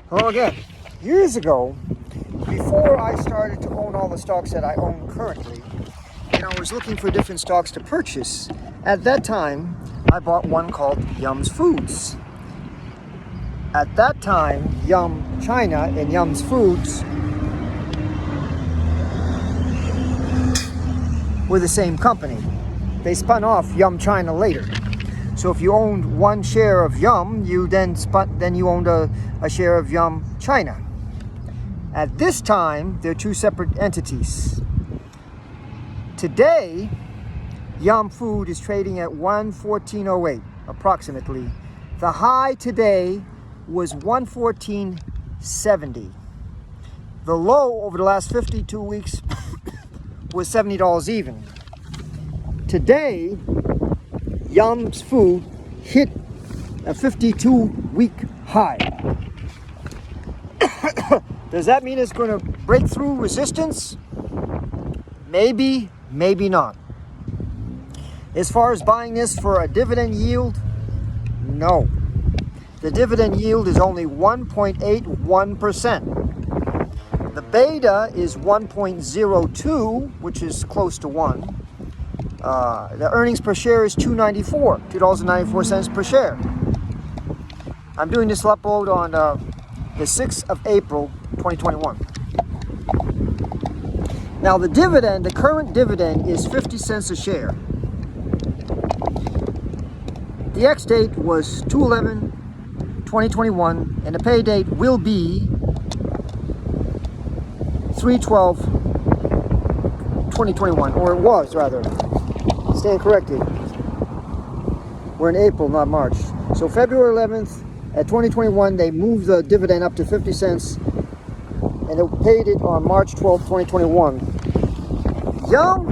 Hello again. Years ago, before I started to own all the stocks that I own currently, and I was looking for different stocks to purchase, at that time, I bought one called Yum's Foods. At that time, Yum China and Yum's Foods were the same company. They spun off Yum China later. So if you owned one share of Yum, you then owned a share of Yum China. At this time, they're two separate entities. Today, Yum Food is trading at 114.08 approximately. The high today was 114.70. The low over the last 52 weeks was $70 even. Today, Yum's Food hit a 52-week high. Does that mean it's going to break through resistance? Maybe, maybe not. As far as buying this for a dividend yield, no. The dividend yield is only 1.81%. The beta is 1.02, which is close to 1. The earnings per share is $2.94 per share. I'm doing this upload on the 6th of April, 2021. Now the current dividend is 50 cents a share. The ex-date was 2/11/2021, and the pay date will be 3/12/2021, or it was rather. Stand corrected. We're in April, not March. So February 11th at 2021, they moved the dividend up to 50 cents, and they paid it on March 12th, 2021. Yum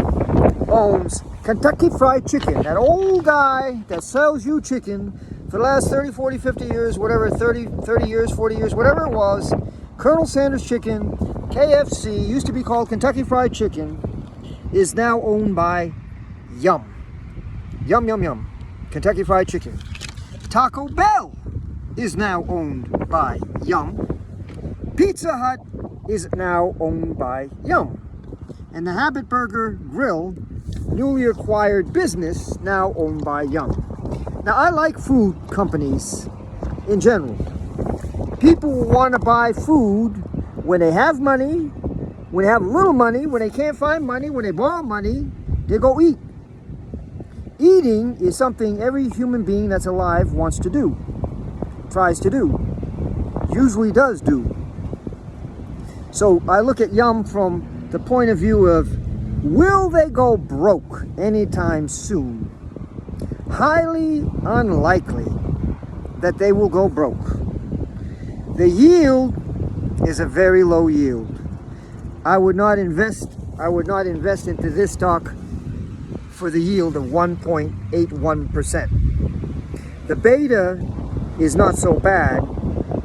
owns Kentucky Fried Chicken, that old guy that sells you chicken for the last 30, 40, 50 years, whatever, 30 years, 40 years, whatever it was. Colonel Sanders Chicken, KFC, used to be called Kentucky Fried Chicken, is now owned by Yum. Yum, yum, yum. Kentucky Fried Chicken. Taco Bell is now owned by Yum. Pizza Hut is now owned by Yum. And the Habit Burger Grill, newly acquired business, now owned by Yum. Now, I like food companies in general. People want to buy food when they have money, when they have little money, when they can't find money, when they borrow money, they go eat. Eating is something every human being that's alive wants to do, tries to do, usually does do. So I look at Yum from the point of view of, will they go broke anytime soon? Highly unlikely that they will go broke. The yield is a very low yield. I would not invest into this stock for the yield of 1.81%. The beta is not so bad.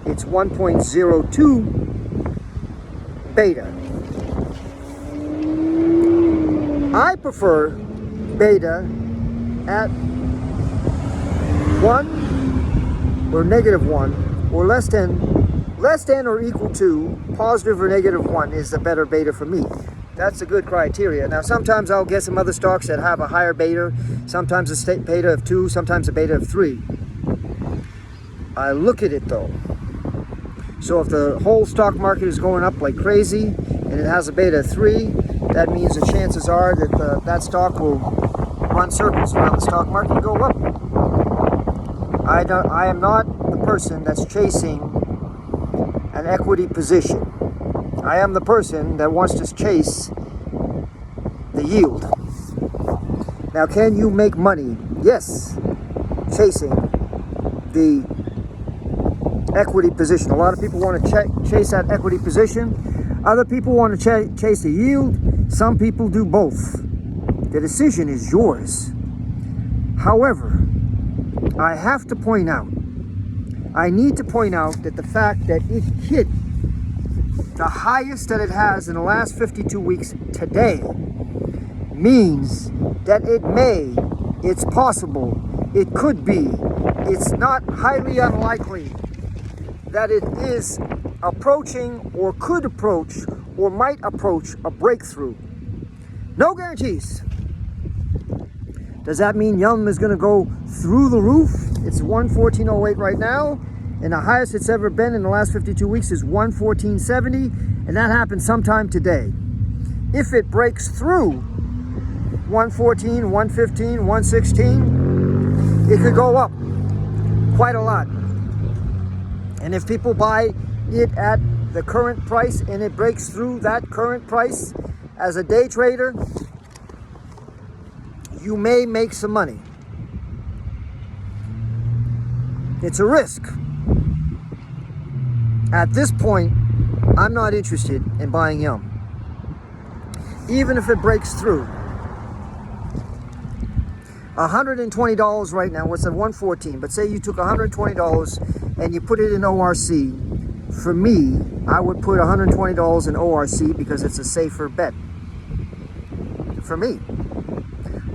It's 1.02 beta. I prefer beta at 1 or -1 or less than or equal to positive or -1 is the better beta for me. That's a good criteria. Now, sometimes I'll get some other stocks that have a higher beta, sometimes a beta of 2, sometimes a beta of 3. I look at it though. So if the whole stock market is going up like crazy and it has a beta of 3, that means the chances are that that stock will run circles around the stock market and go up. I am not the person that's chasing an equity position. I am the person that wants to chase the yield. Now, can you make money? Yes, chasing the equity position. A lot of people want to chase that equity position. Other people want to chase the yield. Some people do both. The decision is yours. However, I have to point out, I need to point out that the fact that it hit the highest that it has in the last 52 weeks today means that it's possible, it could be, it's not highly unlikely that it is approaching or could approach or might approach a breakthrough. No guarantees. Does that mean Yum is going to go through the roof? It's 114.08 right now, and the highest it's ever been in the last 52 weeks is 114.70, and that happened sometime today. If it breaks through 114, 115, 116, it could go up quite a lot. And if people buy it at the current price and it breaks through that current price as a day trader, you may make some money. It's a risk. At this point, I'm not interested in buying Yum. Even if it breaks through. $120 right now, what's at 114, but say you took $120 and you put it in ORC. For me, I would put $120 in ORC because it's a safer bet. For me.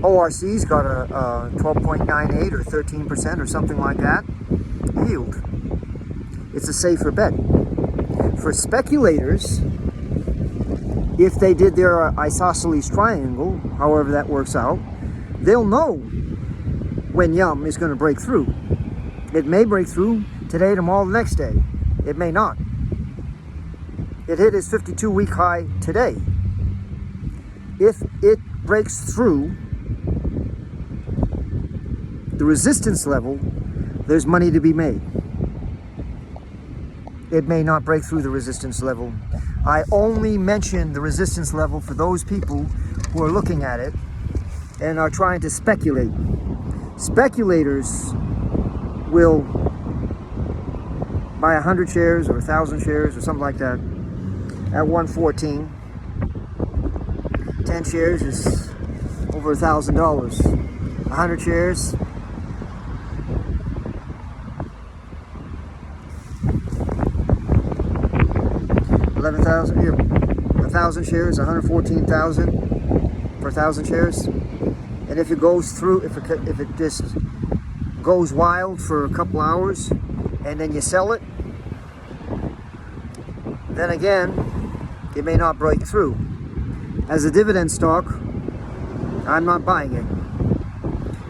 ORC's got a 12.98 or 13% or something like that yield. It's a safer bet. For speculators, if they did their isosceles triangle, however that works out, they'll know when Yum is going to break through. It may break through today, tomorrow, the next day. It may not. It hit its 52-week high today. If it breaks through the resistance level, there's money to be made. It may not break through the resistance level. I only mention the resistance level for those people who are looking at it and are trying to speculate. Speculators will buy 100 shares or 1,000 shares or something like that at 114. 10 shares is over $1,000. 100 shares, $11,000. 1,000 shares, 114,000 for 1,000 shares. And if it goes through, if it just goes wild for a couple hours, and then you sell it, then again, it may not break through. As a dividend stock, I'm not buying it.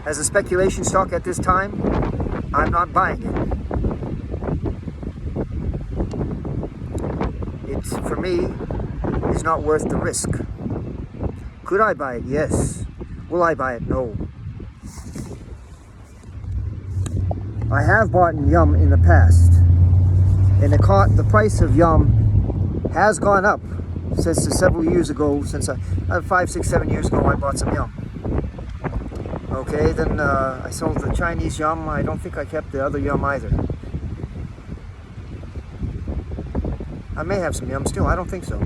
As a speculation stock at this time, I'm not buying it. It's, for me, is not worth the risk. Could I buy it? Yes. Will I buy it? No. I have bought Yum in the past, and the price of Yum has gone up since several years ago. Since 5, 6, 7 years ago, I bought some Yum. Okay, then I sold the Chinese Yum. I don't think I kept the other Yum either. I may have some Yum still. I don't think so.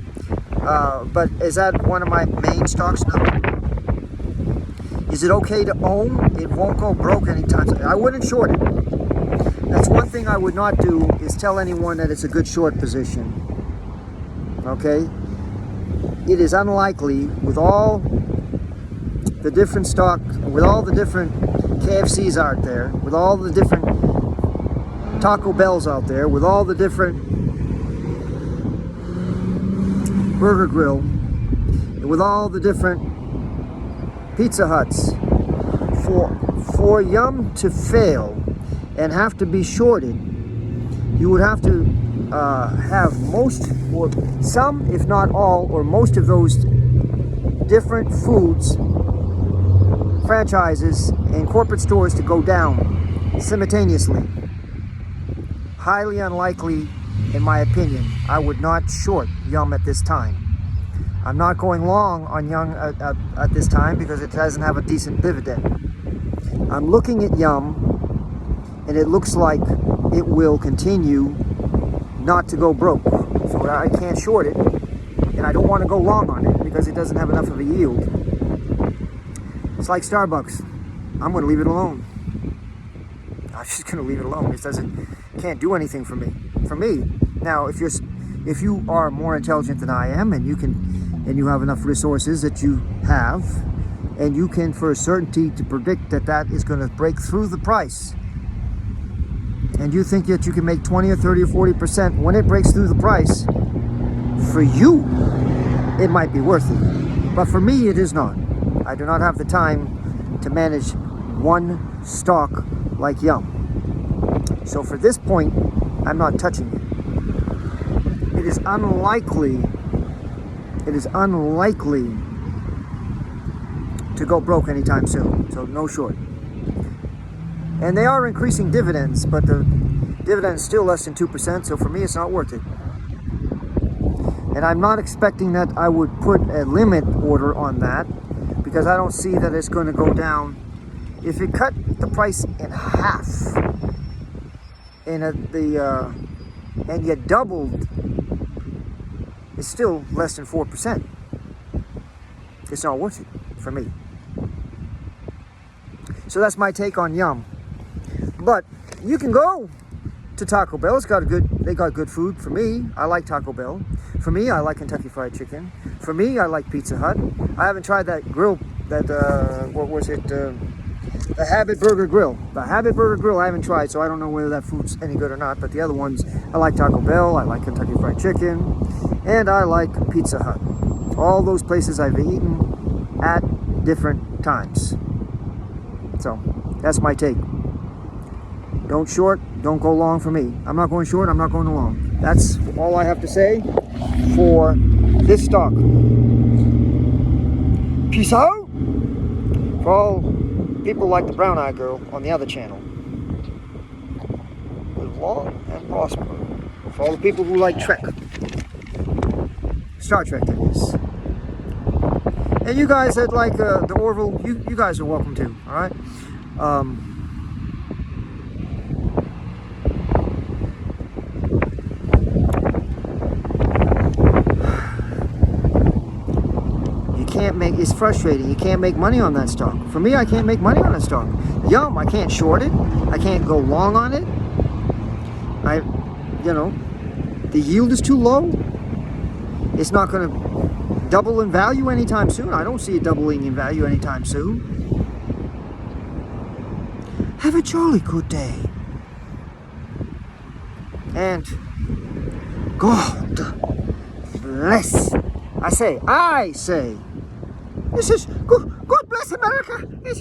But is that one of my main stocks now? Is it okay to own? It won't go broke anytime soon. I wouldn't short it. That's one thing I would not do, is tell anyone that it's a good short position. Okay? It is unlikely, with all the different stock, with all the different KFCs out there, with all the different Taco Bells out there, with all the different Burger Grill, and with all the different Pizza Huts, for Yum to fail and have to be shorted, you would have to have most, or some, if not all, or most of those different foods, franchises, and corporate stores to go down simultaneously. Highly unlikely, in my opinion. I would not short Yum at this time. I'm not going long on Yum at this time because it doesn't have a decent dividend. I'm looking at Yum, and it looks like it will continue not to go broke. So I can't short it, and I don't want to go long on it because it doesn't have enough of a yield. It's like Starbucks. I'm going to leave it alone. I'm just going to leave it alone. It can't do anything for me. For me. Now, if you are more intelligent than I am, and you have enough resources that you have, and you can for a certainty to predict that is going to break through the price, and you think that you can make 20 or 30 or 40% when it breaks through the price, for you, it might be worth it. But for me, it is not. I do not have the time to manage one stock like Yum. So for this point, I'm not touching it. It is unlikely to go broke anytime soon. So no short. And they are increasing dividends, but the dividend is still less than 2%, so for me it's not worth it. And I'm not expecting that I would put a limit order on that, because I don't see that it's going to go down. If it cut the price in half and you doubled, it's still less than 4%. It's not worth it for me. So that's my take on Yum. But you can go to Taco Bell. They got good food. For me, I like Taco Bell. For me, I like Kentucky Fried Chicken. For me, I like Pizza Hut. I haven't tried that grill, what was it? The Habit Burger Grill. The Habit Burger Grill I haven't tried, so I don't know whether that food's any good or not. But the other ones, I like Taco Bell, I like Kentucky Fried Chicken, and I like Pizza Hut. All those places I've eaten at different times. So, that's my take. Don't short, don't go long for me. I'm not going short, I'm not going long. That's all I have to say for this stock. Peace out! For all people like the Brown Eye Girl on the other channel. Live long and prosper. For all the people who like Trek. Star Trek, that is. And you guys that like the Orville, you guys are welcome too, alright? It's frustrating. You can't make money on that stock. For me, I can't make money on that stock. Yum, I can't short it. I can't go long on it. The yield is too low. It's not going to double in value anytime soon. I don't see it doubling in value anytime soon. Have a jolly good day. And God bless. I say, this is God bless America. Yes.